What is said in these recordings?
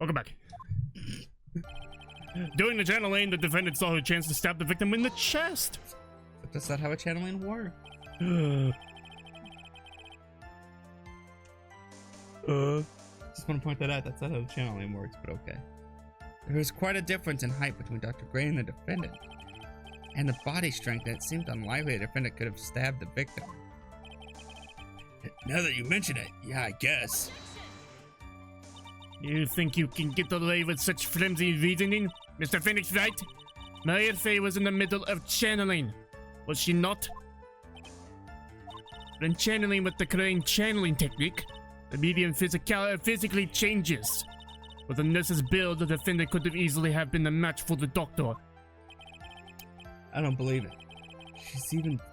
Welcome back. During the channeling, the defendant saw her chance to stab the victim in the chest. But that's not how a channeling works. Just want to point that out. That's not how the channeling works, but okay. There was quite a difference in height between Dr. Gray and the defendant, and the body strength that it seemed unlikely the defendant could have stabbed the victim. Now that you mention it, yeah, I guess. You think you can get away with such flimsy reasoning, Mr. Phoenix, right? Maya Fey was in the middle of channeling, was she not? When channeling with the Crane channeling technique, the medium physically changes. With the nurse's build, the defendant could have easily have been the match for the doctor. I don't believe it.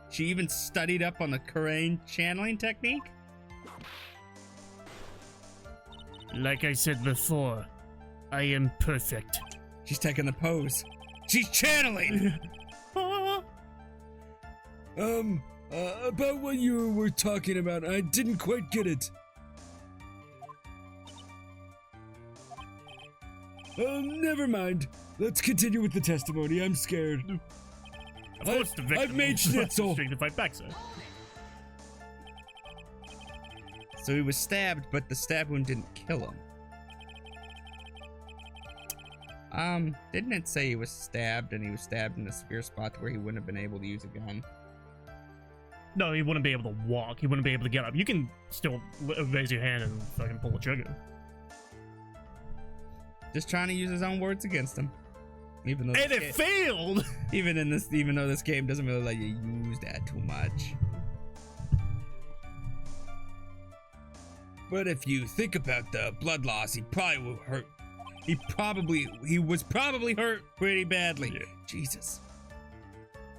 She even studied up on the Crane channeling technique? Like I said before, I am perfect. She's taking the pose. She's channeling! About what you were talking about, I didn't quite get it. Never mind. Let's continue with the testimony. I'm scared. Of course, the victim I've made schnitzel. straight to fight back, sir. So he was stabbed, but the stab wound didn't kill him. Didn't it say he was stabbed and he was stabbed in a severe spot where he wouldn't have been able to use a gun? No, he wouldn't be able to walk. He wouldn't be able to get up. You can still raise your hand and fucking pull the trigger. Just trying to use his own words against him. Even though And it failed! even though this game doesn't really let you use that too much. But if you think about the blood loss, he was probably hurt pretty badly. Yeah.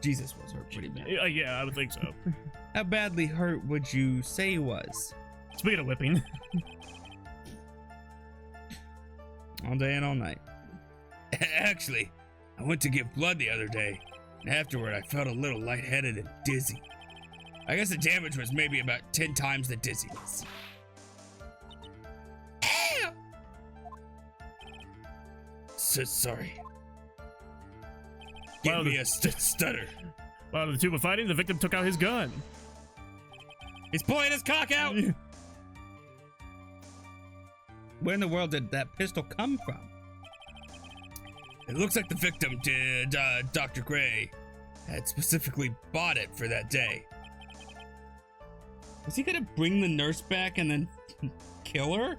Jesus was hurt pretty bad. Yeah, I would think so. How badly hurt would you say he was? Speaking of whipping. All day and all night. Actually, I went to give blood the other day, and afterward I felt a little lightheaded and dizzy. I guess the damage was maybe about 10 times the dizziness. Sorry. Give me a stutter. While the two were fighting, the victim took out his gun. He's pulling his cock out! Where in the world did that pistol come from? It looks like the victim did, Dr. Gray had specifically bought it for that day. Was he gonna bring the nurse back and then kill her?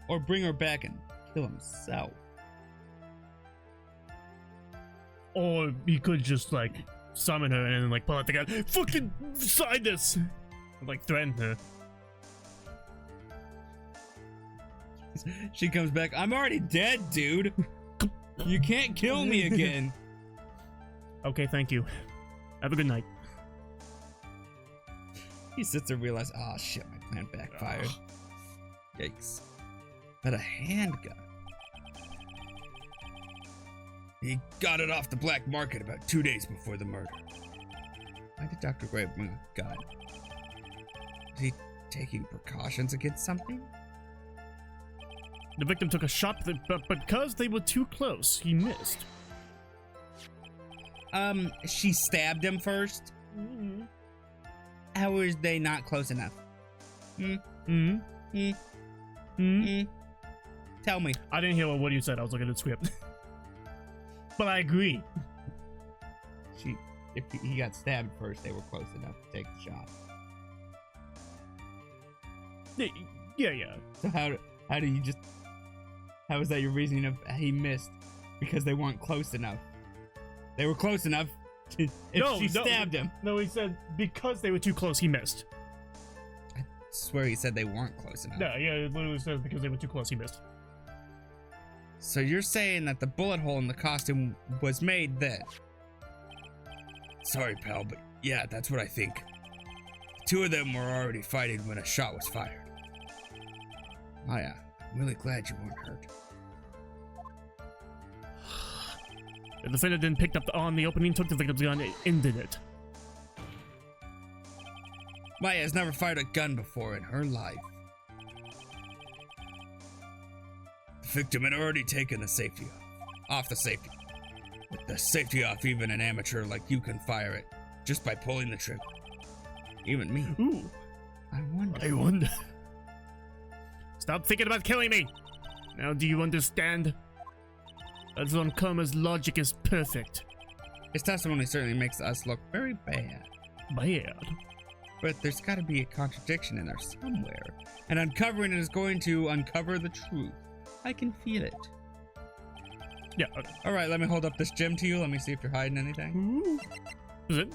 Or bring her back and kill himself? Or he could just, like, summon her and then, like, pull out the gun. Fucking sign this! And, like, threaten her. She comes back. I'm already dead, dude. You can't kill me again. Okay, thank you. Have a good night. He sits there and realizes, oh shit, my plan backfired. Yikes. But a handgun. He got it off the black market about 2 days before the murder. Why did Dr. Gray bring a gun? Was he taking precautions against something? The victim took a shot, but because they were too close, he missed. She stabbed him first? How was they not close enough? Tell me. I didn't hear what you said. I was looking at the script. But I agree. If he got stabbed first, they were close enough to take the shot. Yeah. So how do you just... How is that your reasoning of he missed? Because they weren't close enough. They were close enough to, if she stabbed him. No, he said because they were too close, he missed. I swear he said they weren't close enough. No, yeah, it literally says because they were too close, he missed. So you're saying that the bullet hole in the costume was made then? Sorry, pal, but yeah, that's what I think. Two of them were already fighting when a shot was fired. Oh yeah, I'm really glad you weren't hurt. The defendant then picked up on the opening, took the victim's gun, and ended it. Maya has never fired a gun before in her life. The victim had already taken the safety off the safety. With the safety off, even an amateur like you can fire it just by pulling the trigger. Even me. Ooh, I wonder. I wonder. Stop thinking about killing me! Now do you understand? Azon Karma's logic is perfect. His testimony certainly makes us look very bad. Bad. But there's got to be a contradiction in there somewhere. And uncovering it is going to uncover the truth. I can feel it. Yeah. Alright, let me hold up this gem to you. Let me see if you're hiding anything. Ooh. Is it?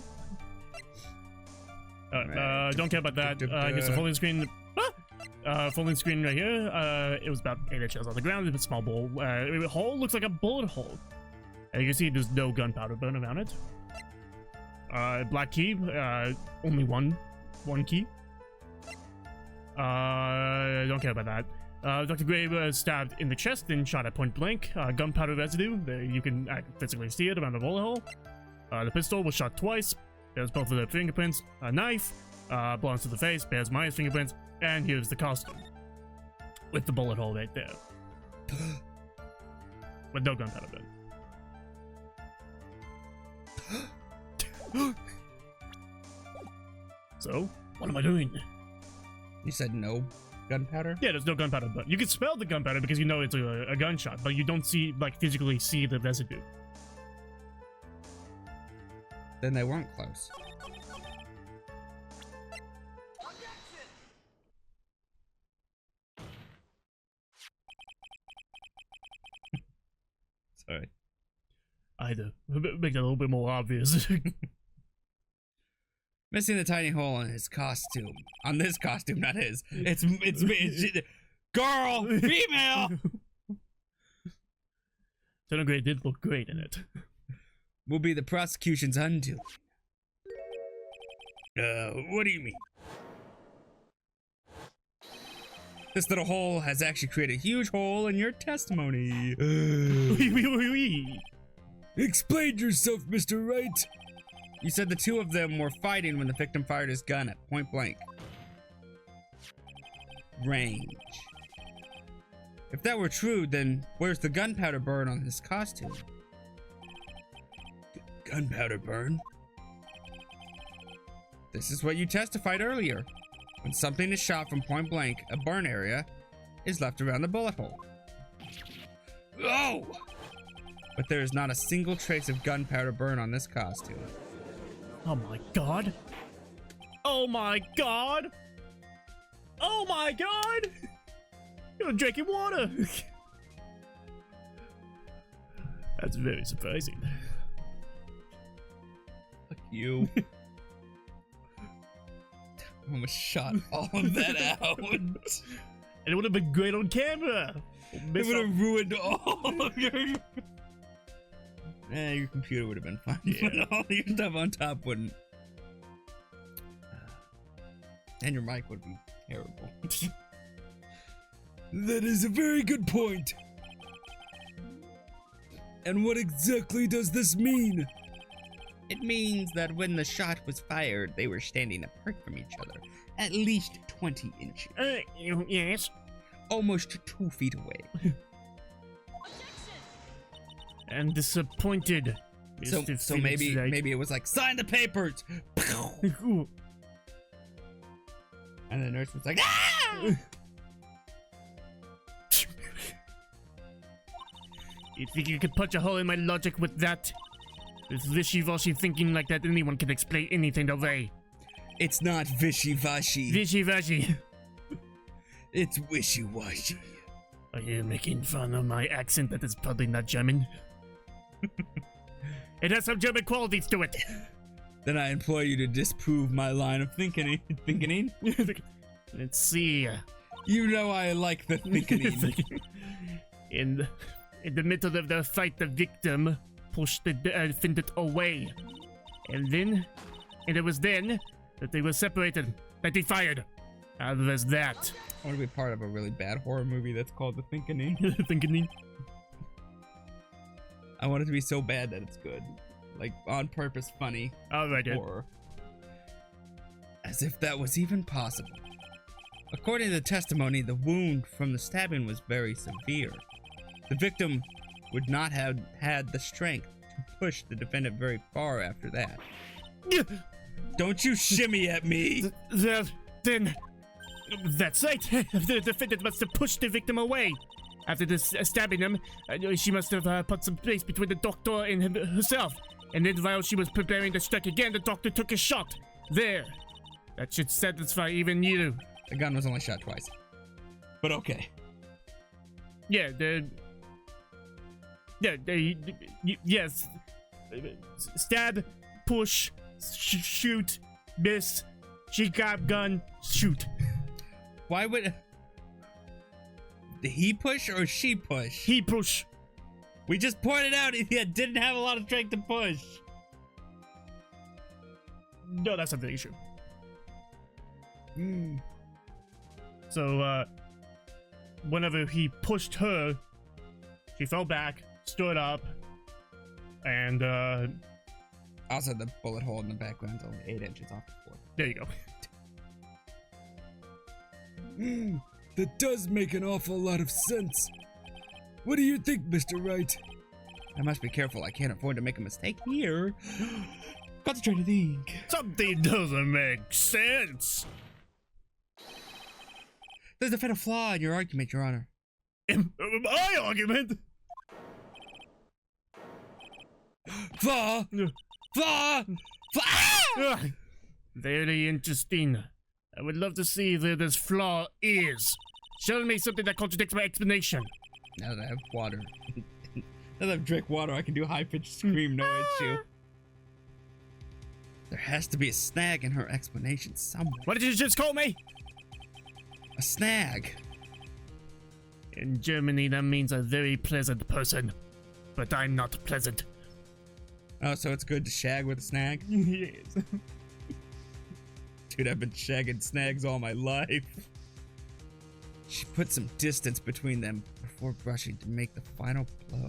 Don't care about that. Here's the folding screen. Folding screen right here. It was about 8 inches on the ground. It's a small bowl. Hole looks like a bullet hole. And you can see there's no gunpowder burn around it. Black key. Only one key. Don't care about that. Dr. Gray was stabbed in the chest and shot at point blank. Gunpowder residue. You can physically see it around the bullet hole. The pistol was shot twice. There's both of the fingerprints. A knife. Belongs to the face. Bears Maya's fingerprints. And here's the costume. With the bullet hole right there. With no gunpowder burn. So, what am I doing? You said no gunpowder? Yeah, there's no gunpowder burn. You can smell the gunpowder because you know it's a gunshot, but you don't see, like, physically see the residue. Then they weren't close. Sorry. I had to make that a little bit more obvious. Missing the tiny hole in his costume. On this costume, not his. It's girl, female. Lieutenant Gray did look great in it. Will be the prosecution's undoing. What do you mean? This little hole has actually created a huge hole in your testimony. Explain yourself, Mr. Wright. You said the two of them were fighting when the victim fired his gun at point blank range. If that were true, then where's the gunpowder burn on his costume? Gunpowder burn? This is what you testified earlier. When something is shot from point blank, a burn area is left around the bullet hole. Oh! But there is not a single trace of gunpowder burn on this costume. Oh my god. Oh my god. Oh my god. You're drinking water. That's very surprising. Fuck you. I almost shot all of that out. And it would have been great on camera. It would have ruined all of your... your computer would have been fine, but all your stuff on top wouldn't. And your mic would be terrible. That is a very good point. And what exactly does this mean? It means that when the shot was fired, they were standing apart from each other, at least 20 inches. Yes. Almost 2 feet away. And disappointed. So maybe it was like, sign the papers. And the nurse was like, ah! You think you could punch a hole in my logic with that? With wishy-washy thinking like that, anyone can explain anything away. It's not wishy-washy. Wishy-washy. It's wishy-washy. Are you making fun of my accent that is probably not German? It has some German qualities to it. Then I implore you to disprove my line of thinking. Let's see. You know I like the thinking. In the middle of the fight, the victim pushed the defendant away. And it was then that they were separated, that he fired. There's that. I want to be part of a really bad horror movie that's called The Thinking. Thinking. I want it to be so bad that it's good. Like, on purpose funny horror. As if that was even possible. According to the testimony, the wound from the stabbing was very severe. The victim would not have had the strength to push the defendant very far after that. Don't you shimmy at me! Then, that's right. The defendant must have pushed the victim away. After this stabbing him, she must have put some space between the doctor and herself. And then while she was preparing to strike again, the doctor took a shot. There. That should satisfy even you. The gun was only shot twice. But okay. Yeah, yes. Stab, push, shoot, miss. She grabbed gun, shoot. Why would... Did he push or she push? He push. We just pointed out he didn't have a lot of strength to push. No, that's not the issue. So, whenever he pushed her, she fell back, stood up, and, Also, the bullet hole in the background's only 8 inches off the floor. there you go. That does make an awful lot of sense. What do you think, Mr. Wright? I must be careful. I can't afford to make a mistake here. Concentrate to think. Something doesn't make sense. There's a fatal flaw in your argument, Your Honor. My argument? Flaw! Flaw! Flaw! Very interesting. I would love to see where this flaw is. Show me something that contradicts my explanation. Now that I have water. Now that I've drank water, I can do high-pitched scream, no issue. There has to be a snag in her explanation somewhere. What did you just call me? A snag. In Germany, that means a very pleasant person. But I'm not pleasant. Oh, so it's good to shag with a snag? Yes. Dude, I've been shagging snags all my life. She put some distance between them before rushing to make the final blow.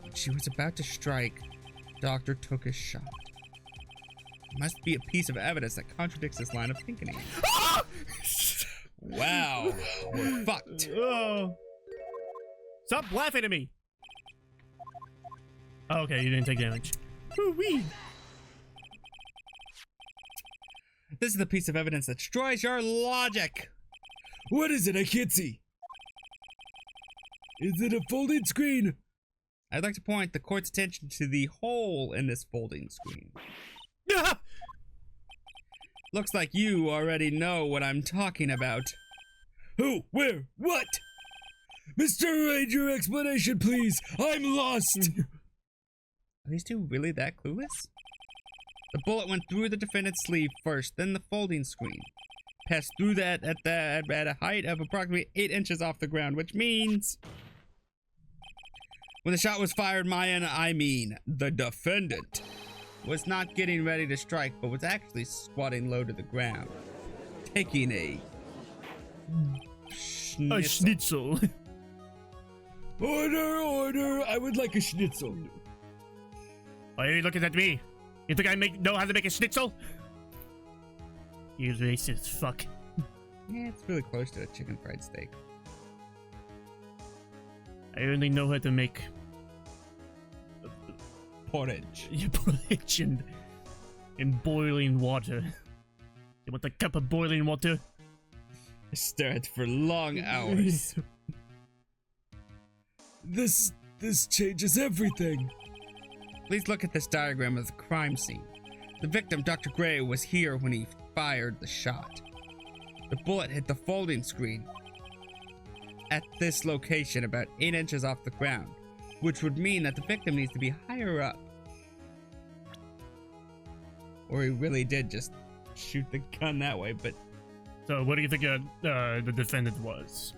When she was about to strike, the doctor took a shot. It must be a piece of evidence that contradicts this line of thinking. Wow, we're fucked. Oh. Stop laughing at me. Oh, okay, you didn't take damage. Woo-wee. This is the piece of evidence that destroys your logic. What is it? I can't see. Is it a folded screen? I'd like to point the court's attention to the hole in this folding screen. Ah! Looks like you already know what I'm talking about. Who? Where? What? Mr. Wright, your explanation, please. I'm lost. Are these two really that clueless? The bullet went through the defendant's sleeve first, then the folding screen. Passed through that at a height of approximately 8 inches off the ground, which means... When the shot was fired, the defendant was not getting ready to strike, but was actually squatting low to the ground, taking a schnitzel. A schnitzel. Order, order. I would like a schnitzel. Why are you looking at me? You think I know how to make a schnitzel? You racist fuck. Yeah, it's really close to a chicken fried steak. I only know how to make Porridge. porridge in boiling water. You want a cup of boiling water? Stir it for long hours. This changes everything. Please look at this diagram of the crime scene. The victim, Dr. Gray, was here when he fired the shot. The bullet hit the folding screen at this location about 8 inches off the ground, which would mean that the victim needs to be higher up. Or he really did just shoot the gun that way, but... So what do you think the defendant was?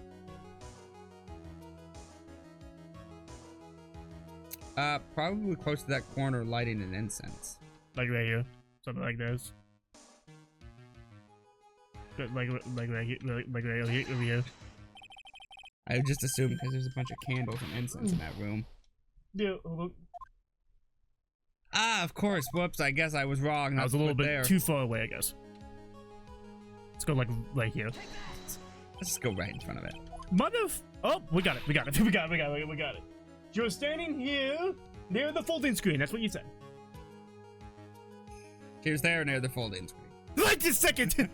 Probably close to that corner lighting an incense. Like right here. Something like this. Like right here, over here. I would just assume because there's a bunch of candles and incense in that room. Yeah, hold on. Ah, of course. Whoops, I guess I was wrong. I was a little bit there. too far away, I guess. Let's go like right here. Let's just go right in front of it. Oh, we got it. We got it. We got it. You're standing here near the folding screen. That's what you said. She was there near the folding screen. Wait a second!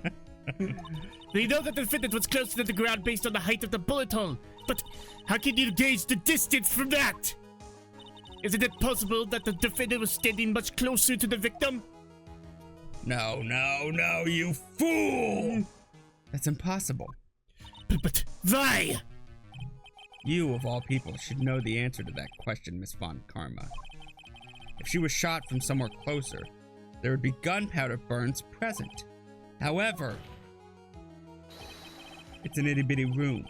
We know that the defendant was closer to the ground based on the height of the bullet hole, but how can you gauge the distance from that? Isn't it possible that the defendant was standing much closer to the victim? No, you fool! That's impossible. But why? You, of all people, should know the answer to that question, Miss Von Karma. If she was shot from somewhere closer, there would be gunpowder burns present. However, it's an itty-bitty room.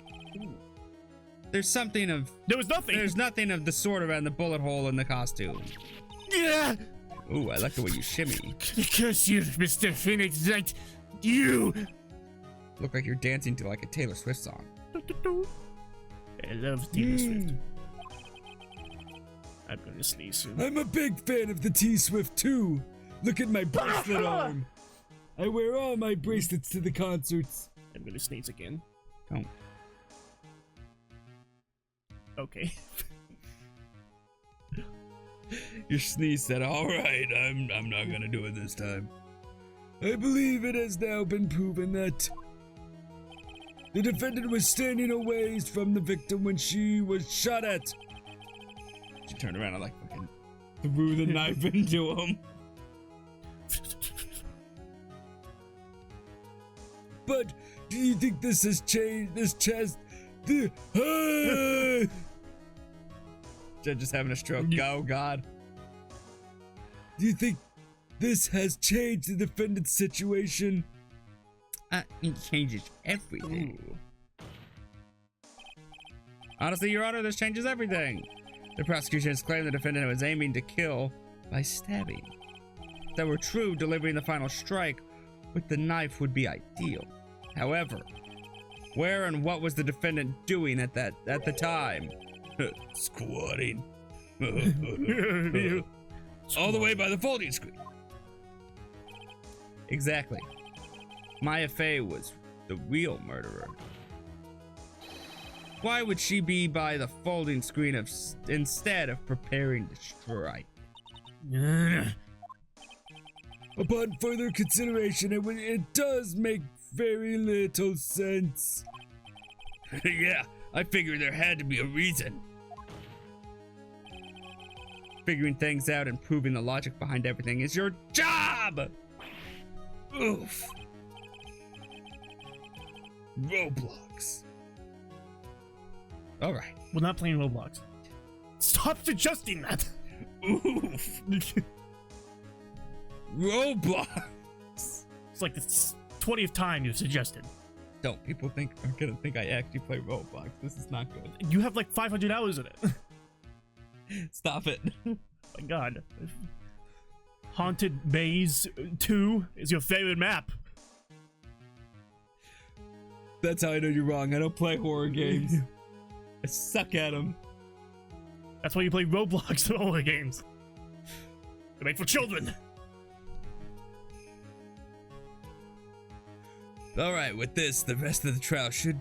There's something of... There was nothing! There's nothing of the sort around the bullet hole in the costume. Yeah. Ooh, I like the way you shimmy. Curse you, Mr. Phoenix Knight! You! Look like you're dancing to like a Taylor Swift song. I love Taylor Swift. I'm gonna sneeze soon. I'm a big fan of the T-Swift too. Look at my bracelet arm. I wear all my bracelets to the concerts. I'm gonna sneeze again. Don't. Okay. Your sneeze said, all right, I'm not gonna do it this time. I believe it has now been proven that the defendant was standing a ways from the victim when she was shot at. She turned around and like fucking threw the knife into him. But do you think this has changed? This chest? Judge is having a stroke. Oh God. Do you think this has changed the defendant's situation? It changes everything. Ooh. Honestly, Your Honor, this changes everything. The prosecution has claimed the defendant was aiming to kill by stabbing. If that were true, delivering the final strike with the knife would be ideal. However, where and what was the defendant doing at the time? Squatting. All the way by the folding screen. Exactly. Maya Fey was the real murderer. Why would she be by the folding screen instead of preparing to strike? Upon further consideration, it does make very little sense. Yeah, I figured there had to be a reason. Figuring things out and proving the logic behind everything is your job! Oof. Roblox. Alright. We're not playing Roblox. Stop suggesting that! Oof. Roblox. It's like the 20th time you've suggested. Don't people are gonna think I actually play Roblox. This is not good. You have like 500 hours in it. Stop it. Oh my God. Haunted Maze 2 is your favorite map. That's how I know you're wrong. I don't play horror games. I suck at them. That's why you play Roblox and horror games. They're made for children. Alright, with this, the rest of the trial should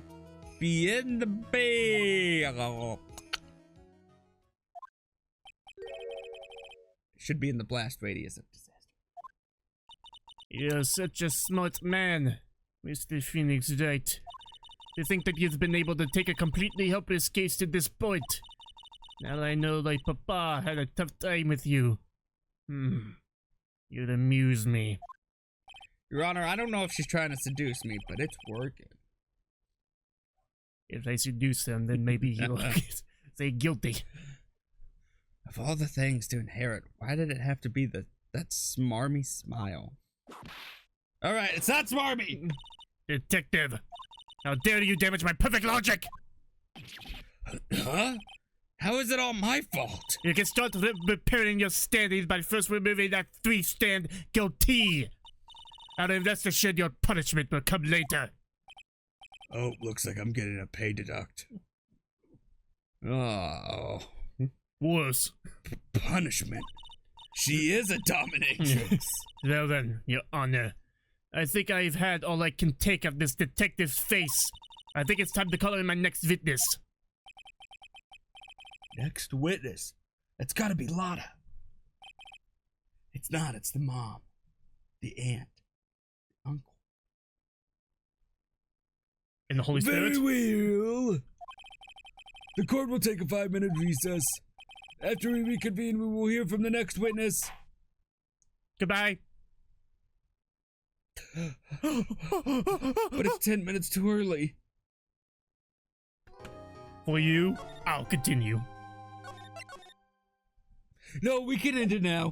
be in the bag. Should be in the blast radius of disaster. You're such a smart man, Mr. Phoenix Knight. To think that you've been able to take a completely helpless case to this point. Now I know that Papa had a tough time with you. You'd amuse me. Your Honor, I don't know if she's trying to seduce me, but it's working. If I seduce them, then maybe you'll say guilty. Of all the things to inherit, why did it have to be that smarmy smile? Alright, it's not smarmy! Detective, how dare you damage my perfect logic! Huh? How is it all my fault? You can start repairing your standings by first removing that 3-stand goatee. I'll rest assured your punishment will come later. Oh, looks like I'm getting a pay deduct. Oh. Worse. Punishment. She is a dominatrix. Well then, Your Honor, I think I've had all I can take of this detective's face. I think it's time to call in my next witness. Next witness. It's gotta be Lotta. It's not, it's the mom, the aunt, the uncle. And the Holy Spirit? Very well. The court will take a 5-minute recess. After we reconvene, we will hear from the next witness. Goodbye. But it's 10 minutes too early. For you, I'll continue. No, we can end it now.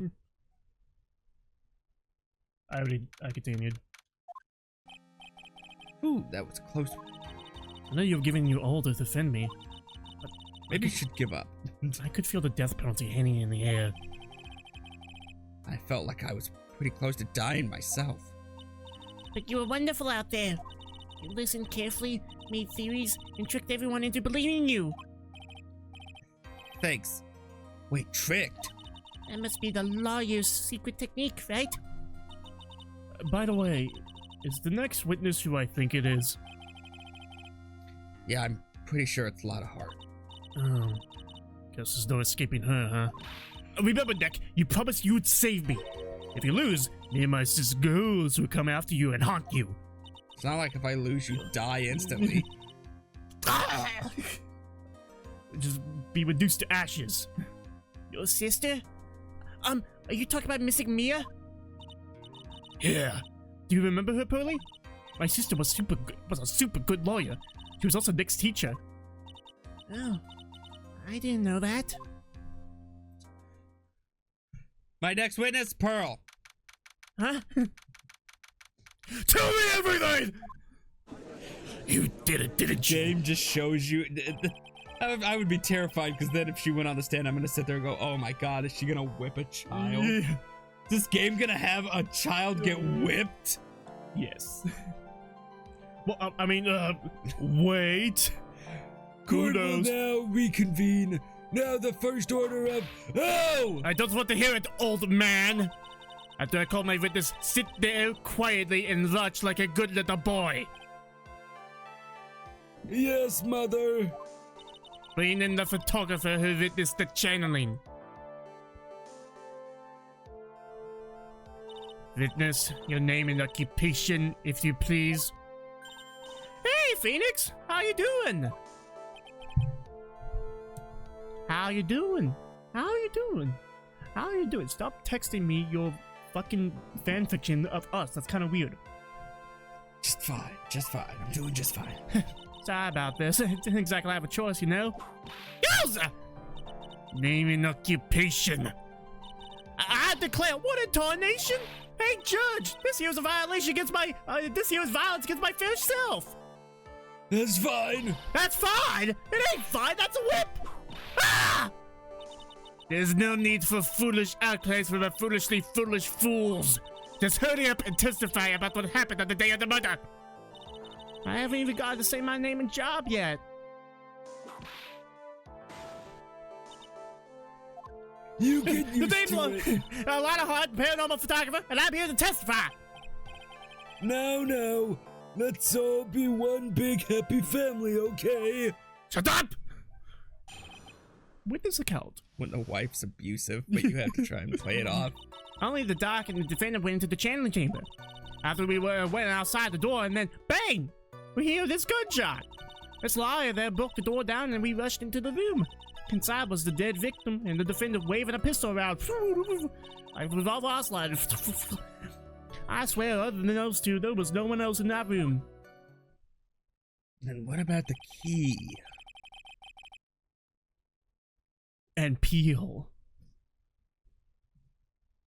I continued. Ooh, that was close. I know you've given you all to defend me. Maybe you should give up. I could feel the death penalty hanging in the air. I felt like I was pretty close to dying myself. But you were wonderful out there. You listened carefully, made theories, and tricked everyone into believing you. Thanks. Wait, tricked? That must be the lawyer's secret technique, right? By the way, is the next witness who I think it is? Yeah, I'm pretty sure it's Lotta Hart. Oh, guess there's no escaping her, huh? Remember, Nick, you promised you'd save me. If you lose, me and my sis girls will come after you and haunt you. It's not like if I lose, you die instantly. Just be reduced to ashes. Your sister? Are you talking about missing Mia? Yeah. Do you remember her, Pearly? My sister was a super good lawyer. She was also Nick's teacher. Oh, I didn't know that. My next witness, Pearl. Huh? Tell me everything! You did it, didn't you? Game just shows you. I would be terrified because then if she went on the stand, I'm gonna sit there and go, "Oh my God, is she gonna whip a child? Is this game gonna have a child get whipped?" Yes. Well, I mean, wait. Court will Kudos. now reconvene. Now the first order of... Oh! I don't want to hear it, old man. After I call my witness, sit there quietly and watch like a good little boy. Yes, mother. Bring in the photographer who witnessed the channeling. Witness, your name and occupation, if you please. Hey, Phoenix! How you doing? How you doing? How you doing? How you doing? Stop texting me your fucking fanfiction of us. That's kind of weird. Just fine, just fine. I'm doing just fine. Sorry about this. I didn't exactly have a choice, you know? Yowza! Name and occupation. I declare war in tarnation. Hey, Judge, this here is a violation against my, this here is violence against my fair self. That's fine. That's fine. It ain't fine. That's a whip. Ah! There's no need for foolish outcries from the foolishly foolish fools. Just hurry up and testify about what happened on the day of the murder. I haven't even got to say my name and job yet. You get The used name's to it. Lotta Hart, paranormal photographer, and I'm here to testify. Now, let's all be one big happy family, okay? Shut up! Witness account. When the wife's abusive, but you have to try and play it off. Only the doc and the defendant went into the channeling chamber. After we went outside the door, and then bang! We hear this gunshot. This lawyer there broke the door down, and we rushed into the room. Inside was the dead victim, and the defendant waving a pistol around. Like a revolver oscillator. I swear, other than those two, there was no one else in that room. Then what about the key? And Peel.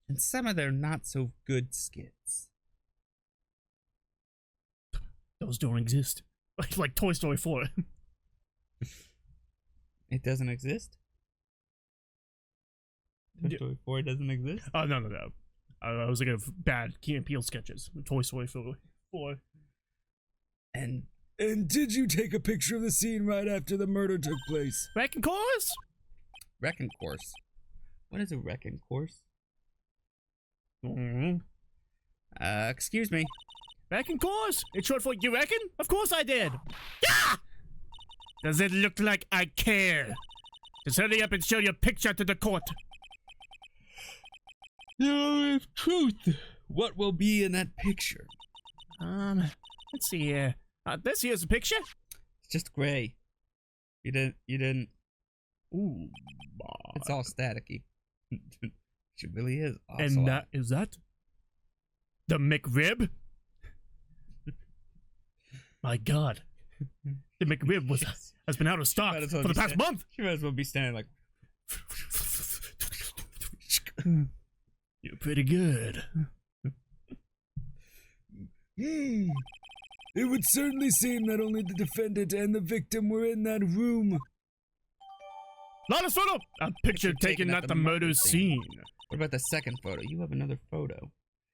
And some of their not so good skits. Those don't exist. Like Toy Story 4. It doesn't exist? Toy Story 4 doesn't exist? Oh, no. I was looking at bad Key and Peele sketches. Toy Story 4. And did you take a picture of the scene right after the murder took place? Wrecking course? wrecking course. What is a wrecking course? Mm-hmm. Excuse me. Reckon course. It's short for you reckon? Of course I did. Yeah! Does it look like I care? Just hurry up and show your picture to the court. No truth. What will be in that picture? Let's see here. This here's a picture. It's just gray. You didn't. Ooh. It's all staticky. She really is. And that is that? The McRib? My God. The McRib has been out of stock for the past month. She might as well be standing like. You're pretty good. It would certainly seem that only the defendant and the victim were in that room. Lawless photo! A picture taken at the murder scene. What about the second photo? You have another photo.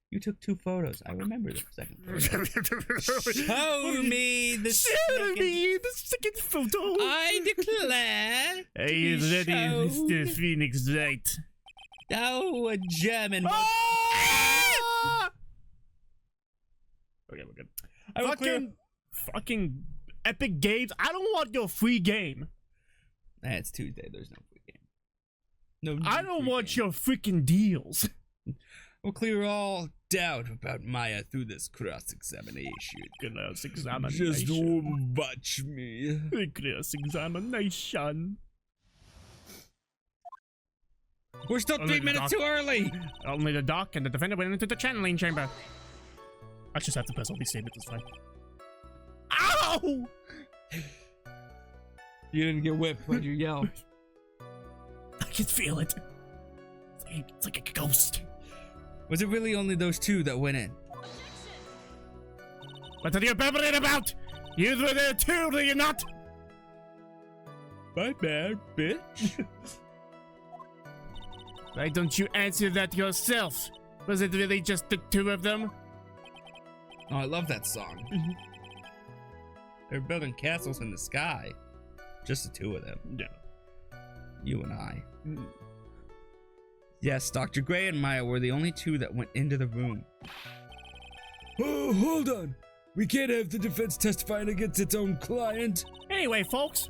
You took 2 photos. I remember the second photo. Show me the second photo. I declare. Are you ready, Mr. Phoenix Wright? Oh, a German. Okay, we're good. Fucking Epic Games. I don't want your free game. It's Tuesday. There's no free game. No. I don't want your freaking deals. We'll clear all doubt about Maya through this cross-examination. Just watch me. Cross-examination. We're still 3 minutes too early. Only the doc and the defendant went into the channeling chamber. I just have to press all these statements. It's fine. Ow! You didn't get whipped. Why'd you yell? I can feel it. It's like a ghost. Was it really only those 2 that went in? What are you babbling about? You were there too, were you not? My bad, bitch. Why don't you answer that yourself? Was it really just the 2 of them? Oh, I love that song. They're building castles in the sky. Just the 2 of them. Yeah. You and I. Yes, Dr. Gray and Maya were the only 2 that went into the room. Oh, hold on. We can't have the defense testifying against its own client. Anyway, folks,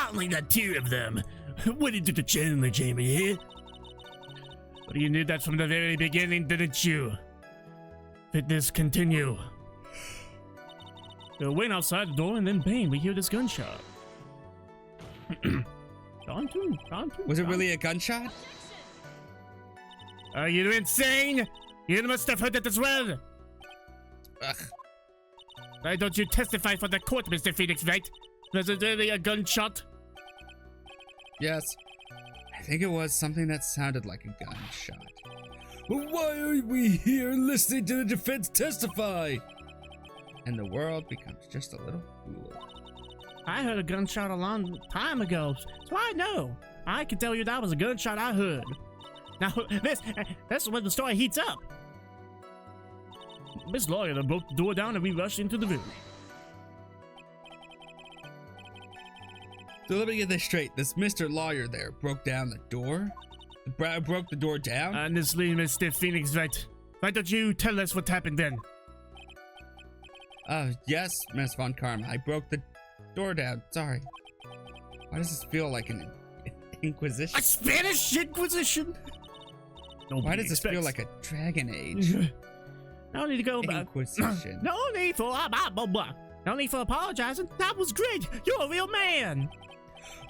only the 2 of them went into the channeling chamber here. But you knew that from the very beginning, didn't you? Let this continue. They'll wait outside the door, and then bang, we hear this gunshot. Was it really a gunshot? Are you insane? You must have heard it as well. Ugh. Why don't you testify for the court, Mr. Phoenix Wright? Was it really a gunshot? Yes. I think it was something that sounded like a gunshot. Why are we here listening to the defense testify? And the world becomes just a little cooler. I heard a gunshot a long time ago, so I know. I can tell you that was a gunshot I heard. Now, that's when the story heats up. Miss Lawyer then broke the door down and we rushed into the room. So let me get this straight. This Mr. Lawyer there broke down the door? Broke the door down? Honestly, Mr. Phoenix Wright, why don't you tell us what happened then? Yes, Miss Von Karma. I broke the door down. Sorry. Why does this feel like an Inquisition? A Spanish Inquisition? Why does this feel like a Dragon Age? No need to go back. Inquisition. No need for no need for apologizing. That was great. You're a real man.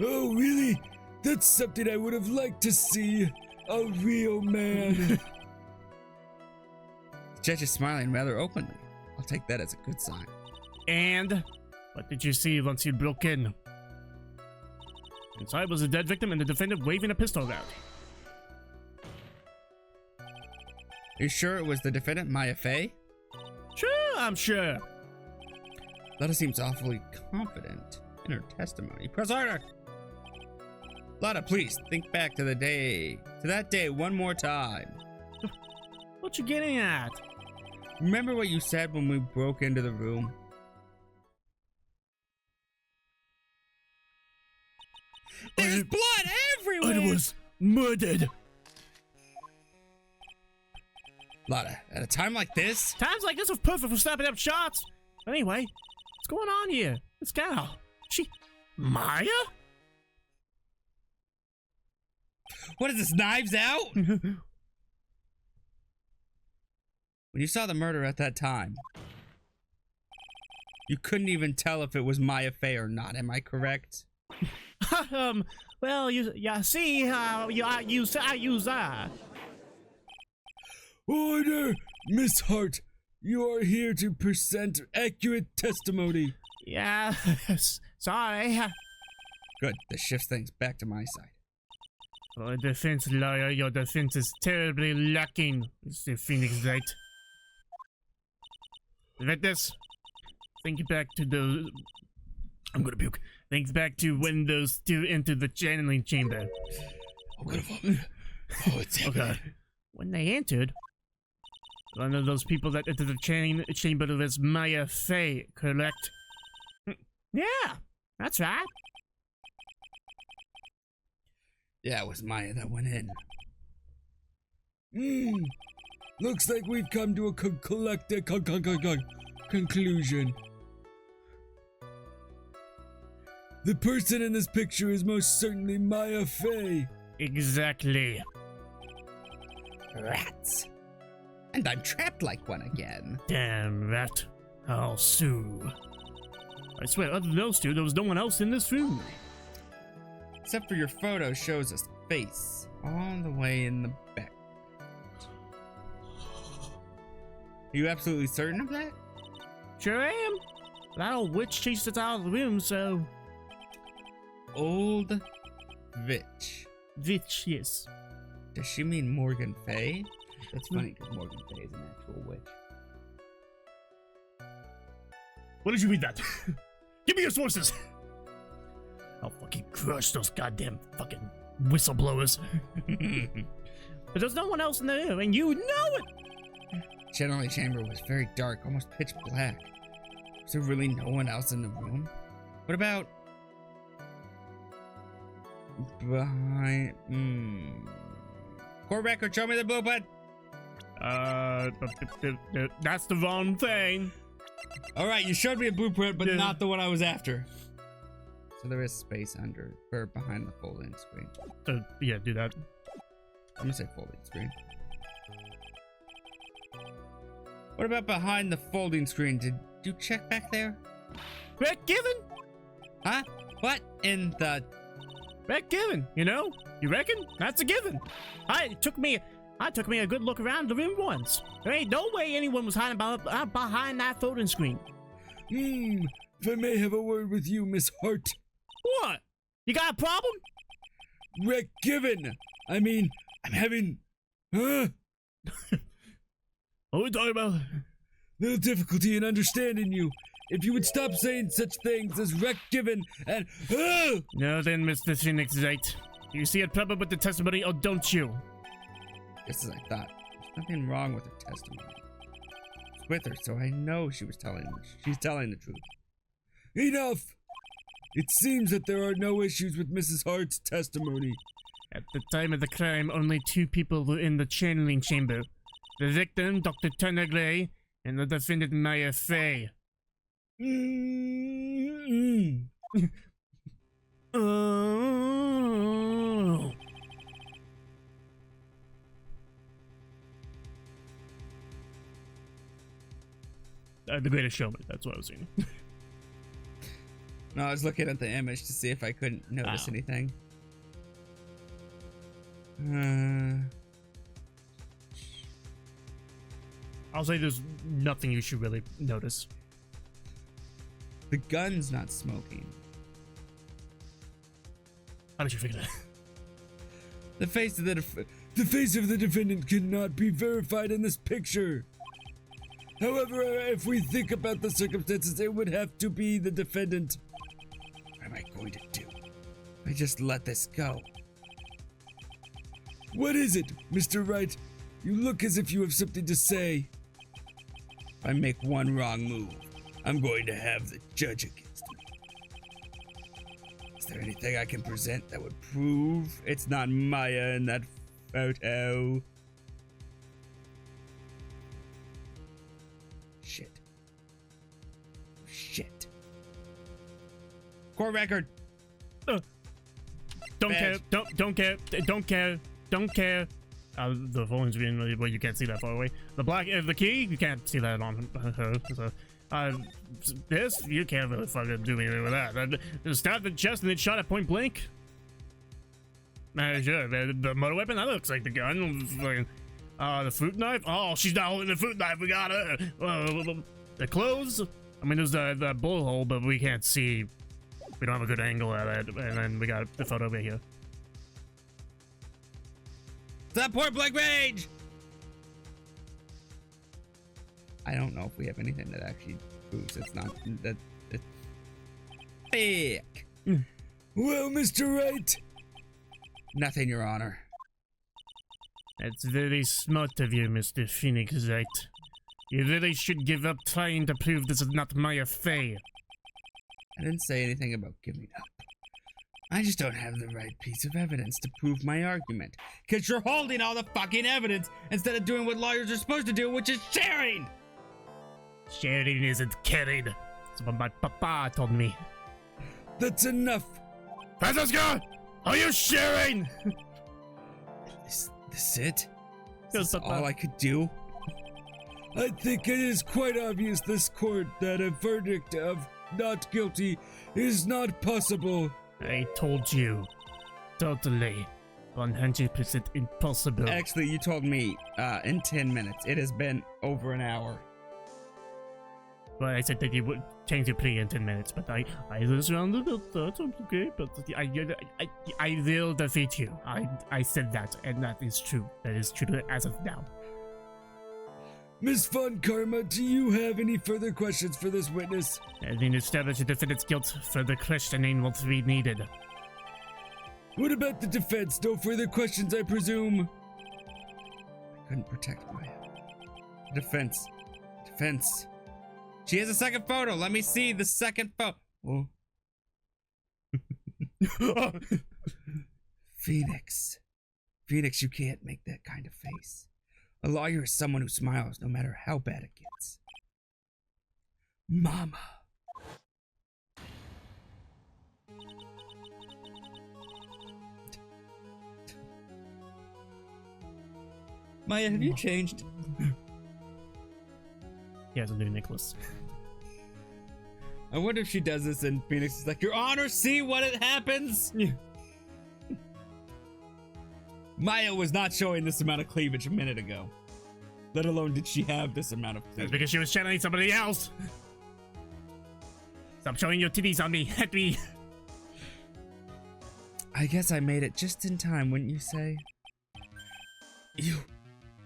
Oh, really? That's something I would have liked to see. A real man. The judge is smiling rather openly. I'll take that as a good sign. And what did you see once you broke in? Inside was a dead victim and the defendant waving a pistol around. Are you sure it was the defendant, Maya Fey? Sure, I'm sure. Letta seems awfully confident in her testimony. Press harder! Letta, please think back to that day one more time. What you getting at? Remember what you said when we broke into the room? There's blood everywhere! I was murdered. Lotta, at a time like this? Times like this are perfect for snapping up shots. Anyway, what's going on here? This gal, Maya? What is this, Knives Out? When you saw the murder at that time, you couldn't even tell if it was Maya Fey or not, am I correct? Well, you see, Order! Miss Hart, you are here to present accurate testimony. Yeah, sorry. Good, this shifts things back to my side. Oh, defense lawyer, your defense is terribly lacking, Mr. Phoenix Light. Like this. Think back to the... I'm gonna puke. Think back to when those two entered the channeling chamber. I'm gonna vomit. Oh, it's happening. Okay. When they entered, one of those people that entered the chamber was Maya Fey, correct? Yeah, that's right. Yeah, it was Maya that went in. Looks like we've come to a conclusion. The person in this picture is most certainly Maya Fey. Exactly. Rats. And I'm trapped like one again. Damn rat. I'll sue. I swear, other than those two, there was no one else in this room. Except for your photo shows a face all the way in the back. Are you absolutely certain of that? Sure am. That old witch chased us out of the room, so... Old Vitch. Witch, yes. Does she mean Morgan Fey? That's funny because Morgan Fey is an actual witch. What did you read that? Give me your sources! I'll fucking crush those goddamn fucking whistleblowers. But there's no one else in the room, and you know it! Channeling chamber was very dark, almost pitch black. Was there really no one else in the room? What about... behind... Court record, show me the blueprint! That's the wrong thing. Alright, you showed me a blueprint, but not the one I was after. So there is space under, or behind the folding screen. Yeah, do that. I'm gonna say folding screen. What about behind the folding screen? Did you check back there? Rick Given? Huh? What in the... Rick Given, you know? You reckon? That's a given. It took me a good look around the room once. There ain't no way anyone was hiding behind that folding screen. If I may have a word with you, Miss Hart. What? You got a problem? Rick Given. I mean, I'm having... Huh? What are we talking about? Little difficulty in understanding you. If you would stop saying such things as Rick Given and... No then, Mr. Phoenix Light. Do you see a problem with the testimony or don't you? Just as I thought. There's nothing wrong with her testimony. I was with her, so I know she's telling the truth. Enough! It seems that there are no issues with Mrs. Hart's testimony. At the time of the crime, only two people were in the channeling chamber. The victim, Dr. Turner Gray, and the defendant, Maya Fey. Oh. The Greatest Showman, that's what I was saying. No, I was looking at the image to see if I couldn't notice anything. I'll say there's nothing you should really notice. The gun's not smoking. How did you figure that? The face of the defendant cannot be verified in this picture. However, if we think about the circumstances, it would have to be the defendant. What am I going to do? I just let this go. What is it, Mr. Wright? You look as if you have something to say. If I make one wrong move, I'm going to have the judge against me. Is there anything I can present that would prove it's not Maya in that photo? Court record. Don't care. Badge. Don't care. Don't care. Don't care. The phone's being really well. You can't see that far away. The black, the key, you can't see that on her. So, this you can't really fucking do anything with that. Stabbed the chest and then shot at point blank. Sure. The motor weapon that looks like the gun. The fruit knife. Oh, she's not holding the fruit knife. We got her. The clothes. I mean, there's the bullet hole, but we can't see. We don't have a good angle at it. And then we got the photo over here. Stop point blank range! I don't know if we have anything that actually proves it's not that it's fake. Well, Mr. Wright. Nothing, Your Honor. That's very smart of you, Mr. Phoenix Wright. You really should give up trying to prove this is not my affair. I didn't say anything about giving up. I just don't have the right piece of evidence to prove my argument. Cause you're holding all the fucking evidence instead of doing what lawyers are supposed to do, which is sharing! Sharing isn't caring. That's what my papa told me. That's enough. Francisco! Are you sharing? Is this it? Is Yes, this all I could do? I think it is quite obvious this court that a verdict of not guilty is not possible. I told you. Totally. 100% impossible. Actually, you told me in 10 minutes. It has been over an hour. Well, I said that you would change your plea in 10 minutes, but I was around a bit. That's okay, but I will defeat you. I said that, and that is true. That is true as of now. Miss Von Karma, do you have any further questions for this witness? Having established the defendant's guilt, further questioning will be needed. What about the defense? No further questions, I presume? I couldn't protect Maya. Defense. Defense. She has a second photo. Let me see the second photo. Oh. Phoenix. Phoenix, you can't make that kind of face. A lawyer is someone who smiles no matter how bad it gets. Mama. Maya, have you changed? He has a new necklace. I wonder if she does this and Phoenix is like, Your Honor, see what it happens? Maya was not showing this amount of cleavage a minute ago. Let alone did she have this amount of That's cleavage. because she was channeling somebody else. Stop showing your titties on me. At me. I guess I made it just in time, wouldn't you say?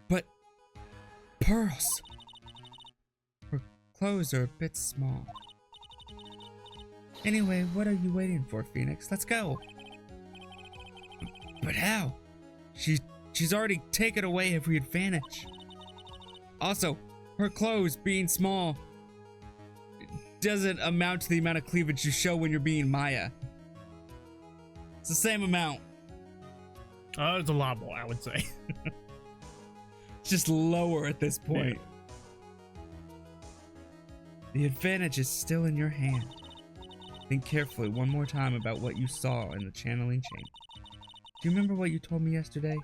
But pearls. Her clothes are a bit small. Anyway, what are you waiting for, Phoenix? Let's go. But how? She's already taken away every advantage. Also, her clothes being small doesn't amount to the amount of cleavage you show when you're being Maya. It's the same amount. It's a lot more, I would say. It's just lower at this point. The advantage is still in your hand. Think carefully one more time about what you saw in the channeling chain. Do you remember what you told me yesterday?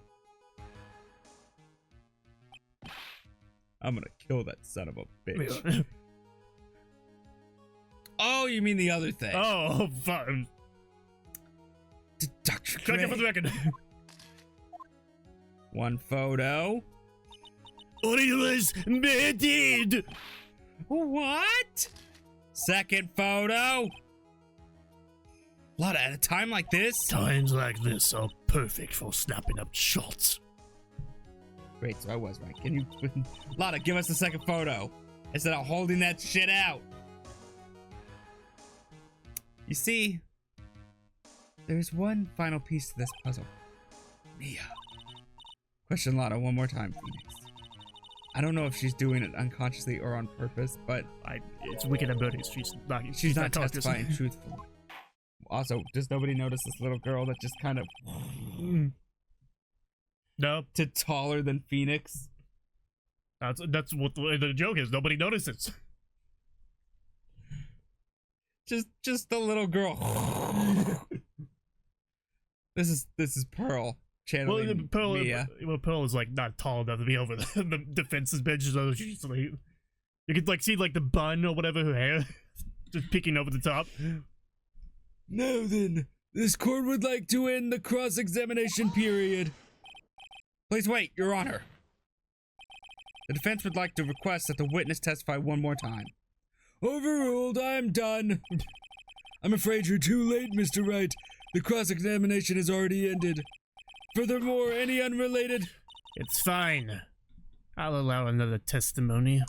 I'm gonna kill that son of a bitch. Oh, you mean the other thing? Oh, fuck. Dr. Check it for the record. One photo. Orioles murdered. What? Second photo. A lot at a time like this. Times like this are perfect for snapping up shots. Great, so I was right. Can you, Lotta, give us the second photo instead of holding that shit out. You see, there's one final piece to this puzzle. Mia. Question Lotta one more time, Phoenix. I don't know if she's doing it unconsciously or on purpose, but It's wicked abilities. She's not conscious. testifying truthfully. Also, does nobody notice this little girl that just kind of No, to taller than Phoenix? that's what the joke is. Nobody notices. Just the little girl. This is Pearl channeling Mia. Pearl is like not tall enough to be over the defense's bench, so she's like, you could like see like the bun or whatever her hair just peeking over the top. Now then, this court would like to end the cross-examination period. Please wait, Your Honor. The defense would like to request that the witness testify one more time. Overruled, I'm done. I'm afraid you're too late, Mr. Wright. The cross-examination has already ended. Furthermore, any unrelated... It's fine. I'll allow another testimony.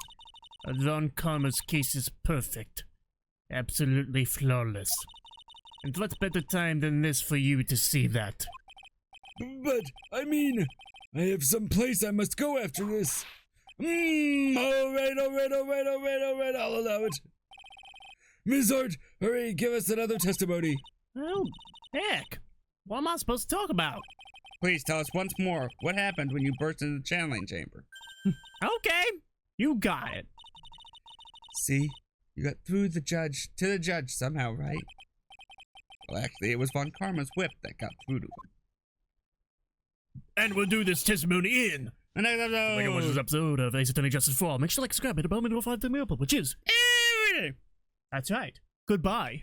Von Karma's case is perfect. Absolutely flawless. And what better time than this for you to see that? But, I mean, I have some place I must go after this. Alright, I'll allow it. Ms. Hart, hurry, give us another testimony. Oh, heck. What am I supposed to talk about? Please tell us once more what happened when you burst into the channeling chamber. Okay, you got it. See? You got through to the judge somehow, right? Well, actually, it was Von Karma's whip that got through to him. And we'll do this testimony in The next episode! like it was this episode of Ace Attorney Justice for All. Make sure to like, subscribe, and a bell to 5 the mail, which is everything. That's right. Goodbye.